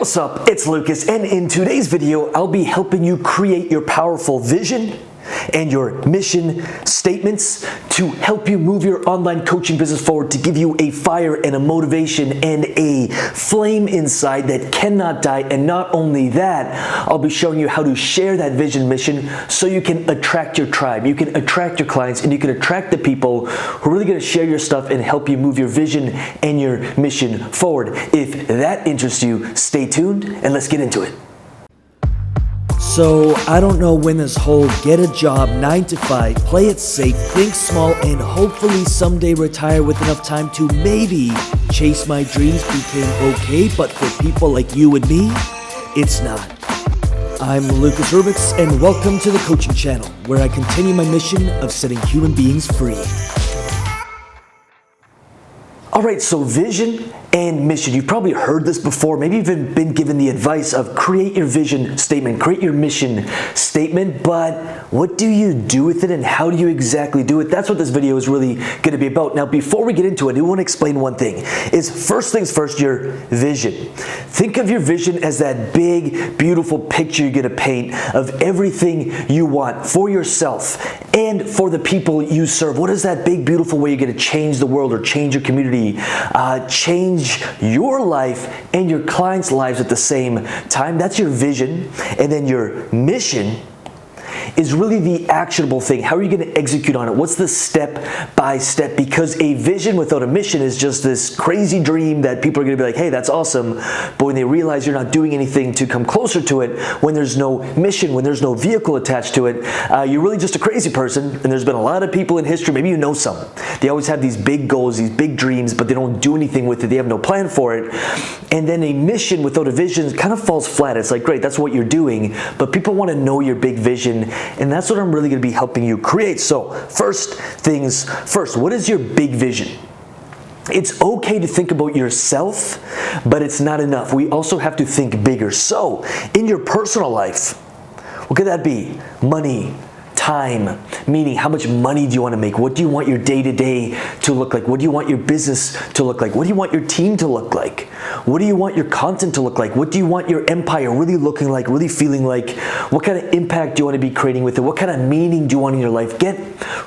what's up? It's Lucas, and in today's video, I'll be helping you create your powerful vision and your mission statements to help you move your online coaching business forward, to give you a fire and a motivation and a flame inside that cannot die. And not only that, I'll be showing you how to share that vision mission so you can attract your tribe, you can attract your clients, and you can attract the people who are really going to share your stuff and help you move your vision and your mission forward. If that interests you, stay tuned and let's get into it. So I don't know when this whole get a job, 9 to 5, play it safe, think small, and hopefully someday retire with enough time to maybe chase my dreams became okay, but for people like you and me, it's not. I'm Lucas Rubix, and welcome to the coaching channel, where I continue my mission of setting human beings free. All right, so vision and mission. You've probably heard this before, maybe even been given the advice of create your vision statement, create your mission statement, but what do you do with it and how do you exactly do it? That's what this video is really gonna be about. Now, before we get into it, I want to explain one thing, is first things first, your vision. Think of your vision as that big, beautiful picture you're gonna paint of everything you want for yourself and for the people you serve. What is that big, beautiful way you're gonna change the world or change your community, change your life and your clients' lives at the same time? That's your vision. And then your mission is really the actionable thing. How are you going to execute on it? What's the step by step? Because a vision without a mission is just this crazy dream that people are going to be like, hey, that's awesome. But when they realize you're not doing anything to come closer to it, when there's no mission, when there's no vehicle attached to it, you're really just a crazy person. And there's been a lot of people in history, maybe you know some. They always have these big goals, these big dreams, but they don't do anything with it. They have no plan for it. And then a mission without a vision kind of falls flat. It's like, great, that's what you're doing, but people want to know your big vision. And that's what I'm really going to be helping you create. So first things first, what is your big vision? It's okay to think about yourself, but it's not enough. We also have to think bigger. So in your personal life, what could that be? Money, time, meaning how much money do you want to make? What do you want your day-to-day to look like? What do you want your business to look like? What do you want your team to look like? What do you want your content to look like? What do you want your empire really looking like, really feeling like? What kind of impact do you want to be creating with it? What kind of meaning do you want in your life? Get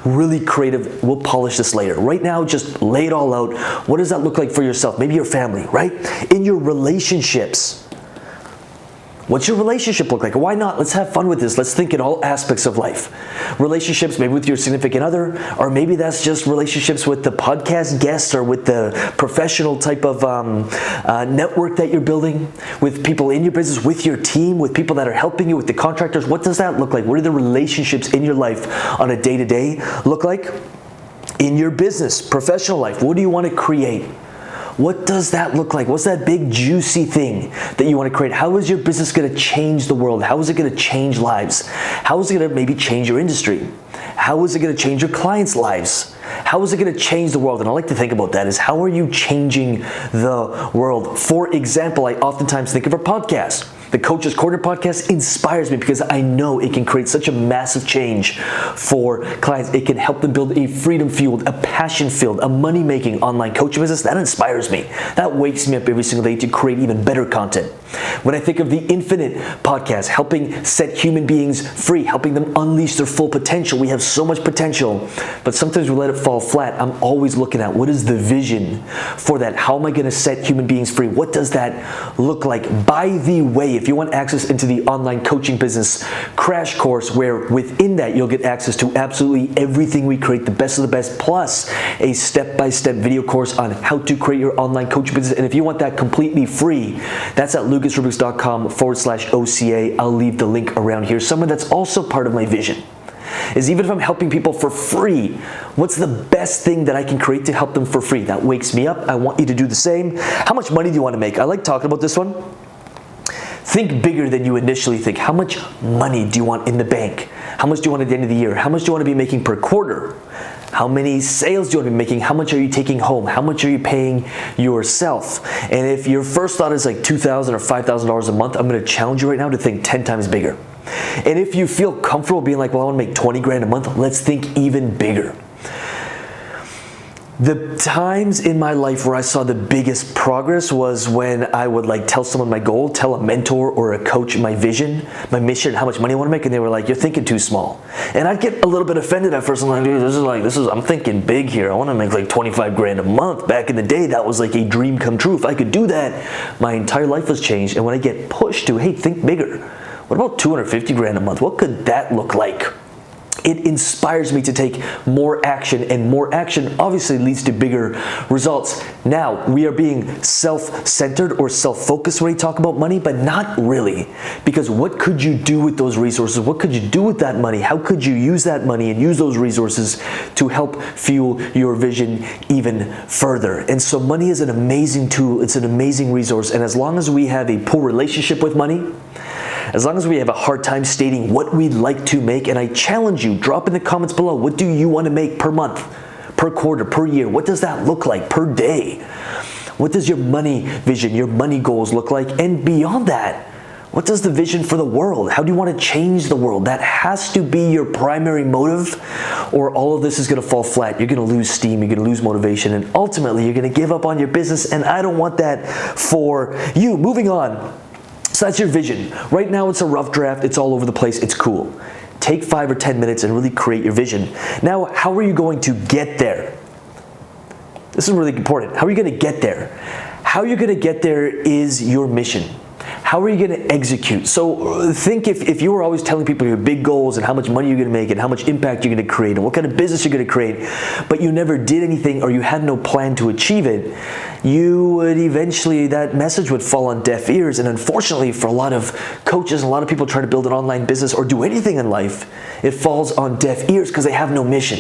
really creative. We'll polish this later. Right now, just lay it all out. What does that look like for yourself? Maybe your family, right? In your relationships. What's your relationship look like? Why not? Let's have fun with this. Let's think in all aspects of life. Relationships, maybe with your significant other, or maybe that's just relationships with the podcast guests or with the professional type of network that you're building, with people in your business, with your team, with people that are helping you, with the contractors. What does that look like? What are the relationships in your life on a day-to-day look like? In your business, professional life, what do you want to create? What does that look like? What's that big juicy thing that you want to create? How is your business going to change the world? How is it going to change lives? How is it going to maybe change your industry? How is it going to change your clients' lives? How is it going to change the world? And I like to think about that is, how are you changing the world? For example, I oftentimes think of a podcast. The Coach's Corner podcast inspires me because I know it can create such a massive change for clients. It can help them build a freedom-fueled, a passion-filled, a money-making online coaching business. That inspires me. That wakes me up every single day to create even better content. When I think of the Infinite podcast, helping set human beings free, helping them unleash their full potential. We have so much potential, but sometimes we let it fall flat. I'm always looking at, what is the vision for that? How am I going to set human beings free? What does that look like? By the way, if you want access into the online coaching business crash course, where within that you'll get access to absolutely everything we create, the best of the best, plus a step-by-step video course on how to create your online coaching business. And if you want that completely free, that's at lucasrubix.com/OCA. I'll leave the link around here. Someone that's also part of my vision is, even if I'm helping people for free, what's the best thing that I can create to help them for free? That wakes me up. I want you to do the same. How much money do you want to make? I like talking about this one. Think bigger than you initially think. How much money do you want in the bank? How much do you want at the end of the year? How much do you want to be making per quarter? How many sales do you want to be making? How much are you taking home? How much are you paying yourself? And if your first thought is like $2,000 or $5,000 a month, I'm going to challenge you right now to think 10 times bigger. And if you feel comfortable being like, well, I want to make 20 grand a month, let's think even bigger. The times in my life where I saw the biggest progress was when I would like tell someone my goal, tell a mentor or a coach my vision, my mission, how much money I want to make, and they were like, "You're thinking too small." And I'd get a little bit offended at first. I'm like, "Dude, I'm thinking big here. I want to make like 25 grand a month." Back in the day, that was like a dream come true. If I could do that, my entire life was changed. And when I get pushed to, "Hey, think bigger. What about 250 grand a month? What could that look like?" It inspires me to take more action, and more action obviously leads to bigger results. Now, we are being self-centered or self-focused when we talk about money, but not really. Because what could you do with those resources? What could you do with that money? How could you use that money and use those resources to help fuel your vision even further? And so money is an amazing tool. It's an amazing resource. And as long as we have a poor relationship with money, as long as we have a hard time stating what we'd like to make, and I challenge you, drop in the comments below, what do you want to make per month, per quarter, per year? What does that look like per day? What does your money vision, your money goals look like? And beyond that, what does the vision for the world? How do you want to change the world? That has to be your primary motive, or all of this is going to fall flat. You're going to lose steam, you're going to lose motivation, and ultimately you're going to give up on your business, and I don't want that for you. Moving on. So that's your vision. Right now it's a rough draft, it's all over the place, it's cool. Take 5 or 10 minutes and really create your vision. Now, how are you going to get there? This is really important. How are you going to get there? How you're going to get there is your mission. How are you going to execute? So think if you were always telling people your big goals and how much money you're going to make and how much impact you're going to create and what kind of business you're going to create, but you never did anything or you had no plan to achieve it, you would eventually, that message would fall on deaf ears. And unfortunately for a lot of coaches, a lot of people try to build an online business or do anything in life, it falls on deaf ears because they have no mission.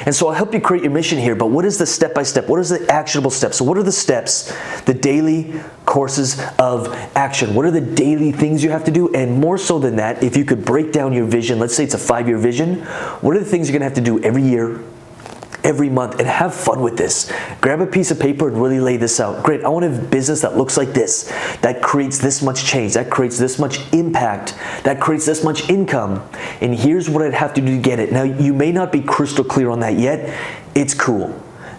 And so I'll help you create your mission here, but what is the step-by-step? What is the actionable steps? So what are the steps, the daily courses of action? What are the daily things you have to do? And more so than that, if you could break down your vision, let's say it's a 5-year vision, what are the things you're gonna have to do every year, every month, and have fun with this. Grab a piece of paper and really lay this out. Great, I want a business that looks like this, that creates this much change, that creates this much impact, that creates this much income, and here's what I'd have to do to get it. Now, you may not be crystal clear on that yet. It's cool.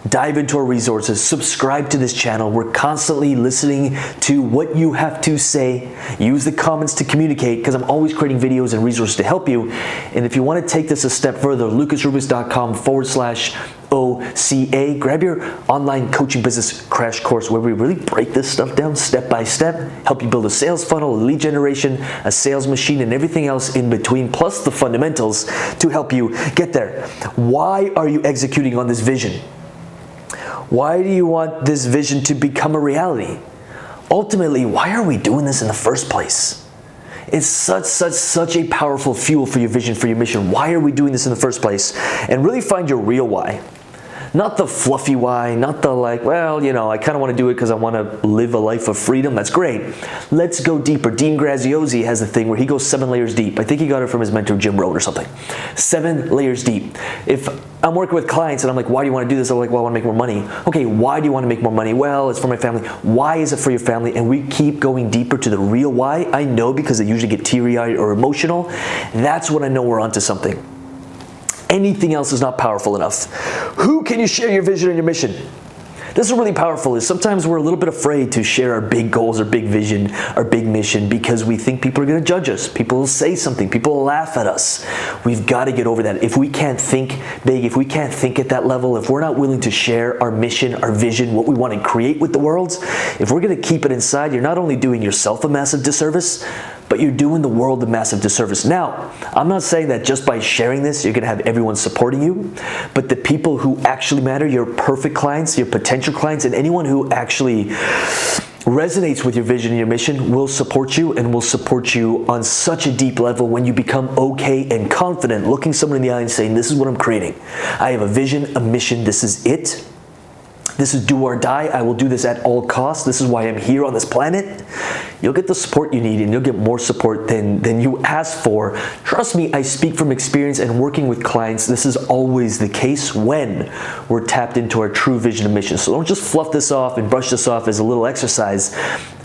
Dive into our resources, subscribe to this channel. We're constantly listening to what you have to say. Use the comments to communicate because I'm always creating videos and resources to help you. And if you want to take this a step further, lucasrubix.com/OCA. Grab your online coaching business crash course where we really break this stuff down step by step, help you build a sales funnel, a lead generation, a sales machine, and everything else in between, plus the fundamentals to help you get there. Why are you executing on this vision? Why do you want this vision to become a reality? Ultimately, why are we doing this in the first place? It's such a powerful fuel for your vision, for your mission. Why are we doing this in the first place? And really find your real why. Not the fluffy why, not the like, well, you know, I kind of want to do it because I want to live a life of freedom. That's great. Let's go deeper. Dean Graziosi has a thing where he goes 7 layers deep. I think he got it from his mentor, Jim Rohn or something. 7 layers deep. If I'm working with clients and I'm like, why do you want to do this? I'm like, well, I want to make more money. Okay, why do you want to make more money? Well, it's for my family. Why is it for your family? And we keep going deeper to the real why. I know because they usually get teary-eyed or emotional. That's when I know we're onto something. Anything else is not powerful enough. Who can you share your vision and your mission? This is really powerful. Is sometimes we're a little bit afraid to share our big goals, our big vision, our big mission because we think people are going to judge us. People will say something. People will laugh at us. We've got to get over that. If we can't think big, if we can't think at that level, if we're not willing to share our mission, our vision, what we want to create with the world, if we're going to keep it inside, you're not only doing yourself a massive disservice, but you're doing the world a massive disservice. Now, I'm not saying that just by sharing this, you're gonna have everyone supporting you, but the people who actually matter, your perfect clients, your potential clients, and anyone who actually resonates with your vision and your mission will support you and will support you on such a deep level when you become okay and confident, looking someone in the eye and saying, this is what I'm creating. I have a vision, a mission, this is it. This is do or die. I will do this at all costs. This is why I'm here on this planet. You'll get the support you need and you'll get more support than you asked for. Trust me, I speak from experience and working with clients. This is always the case when we're tapped into our true vision and mission. So don't just fluff this off and brush this off as a little exercise.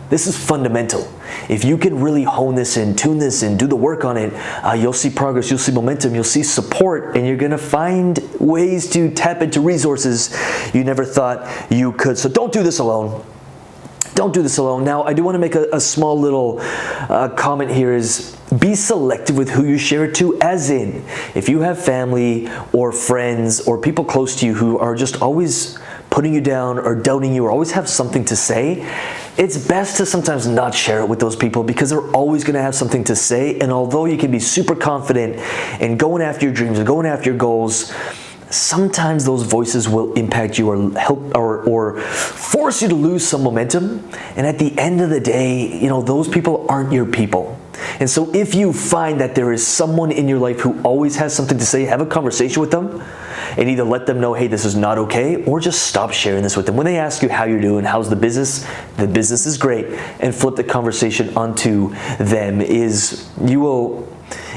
This is fundamental. If you can really hone this in, tune this in, do the work on it, you'll see progress, you'll see momentum, you'll see support, and you're gonna find ways to tap into resources you never thought you could. So don't do this alone. Don't do this alone. Now, I do want to make a small little comment here is be selective with who you share it to, as in, if you have family or friends or people close to you who are just always putting you down or doubting you or always have something to say, it's best to sometimes not share it with those people because they're always going to have something to say. And although you can be super confident in going after your dreams and going after your goals, sometimes those voices will impact you or help or force you to lose some momentum. And at the end of the day, those people aren't your people. And so if you find that there is someone in your life who always has something to say, have a conversation with them and either let them know, hey, this is not okay, or just stop sharing this with them. When they ask you how you're doing, how's the business is great, and flip the conversation onto them.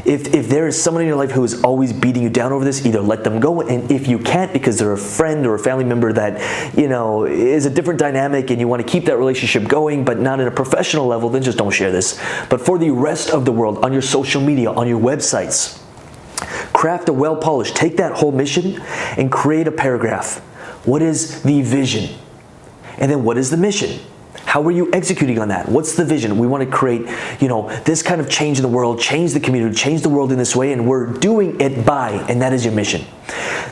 If there is someone in your life who is always beating you down over this, either let them go, and if you can't because they're a friend or a family member that is a different dynamic and you want to keep that relationship going but not at a professional level, then just don't share this. But for the rest of the world, on your social media, on your websites, craft a well-polished, take that whole mission and create a paragraph. What is the vision? And then what is the mission? How are you executing on that? What's the vision? We want to create, this kind of change in the world, change the community, change the world in this way, and we're doing it by, and that is your mission.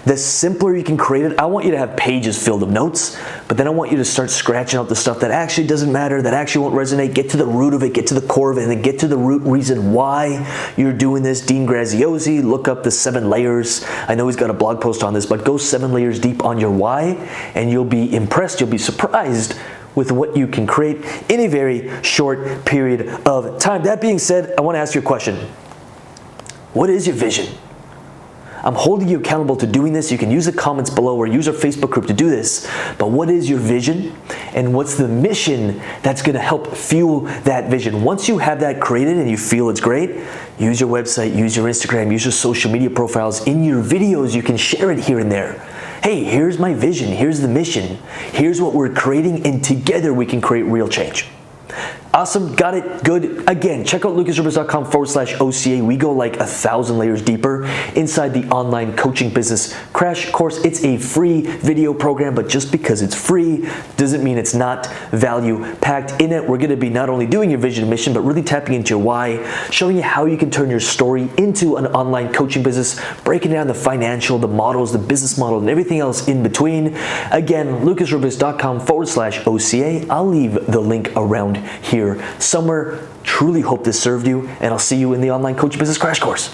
The simpler you can create it, I want you to have pages filled of notes, but then I want you to start scratching out the stuff that actually doesn't matter, that actually won't resonate, get to the root of it, get to the core of it, and then get to the root reason why you're doing this. Dean Graziosi, look up the 7 layers. I know he's got a blog post on this, but go 7 layers deep on your why, and you'll be impressed, you'll be surprised with what you can create in a very short period of time. That being said, I want to ask you a question. What is your vision? I'm holding you accountable to doing this. You can use the comments below or use our Facebook group to do this. But what is your vision? And what's the mission that's going to help fuel that vision? Once you have that created and you feel it's great, use your website, use your Instagram, use your social media profiles. In your videos, you can share it here and there. Hey, here's my vision, here's the mission, here's what we're creating, and together we can create real change. Awesome, got it, good. Again, check out lucasrubix.com/OCA. We go like 1,000 layers deeper inside the online coaching business crash course. It's a free video program, but just because it's free doesn't mean it's not value packed. In it, we're gonna be not only doing your vision and mission, but really tapping into your why, showing you how you can turn your story into an online coaching business, breaking down the financial, the models, the business model, and everything else in between. Again, lucasrubix.com/OCA. I'll leave the link around here somewhere. Truly hope this served you, and I'll see you in the online coaching business crash course.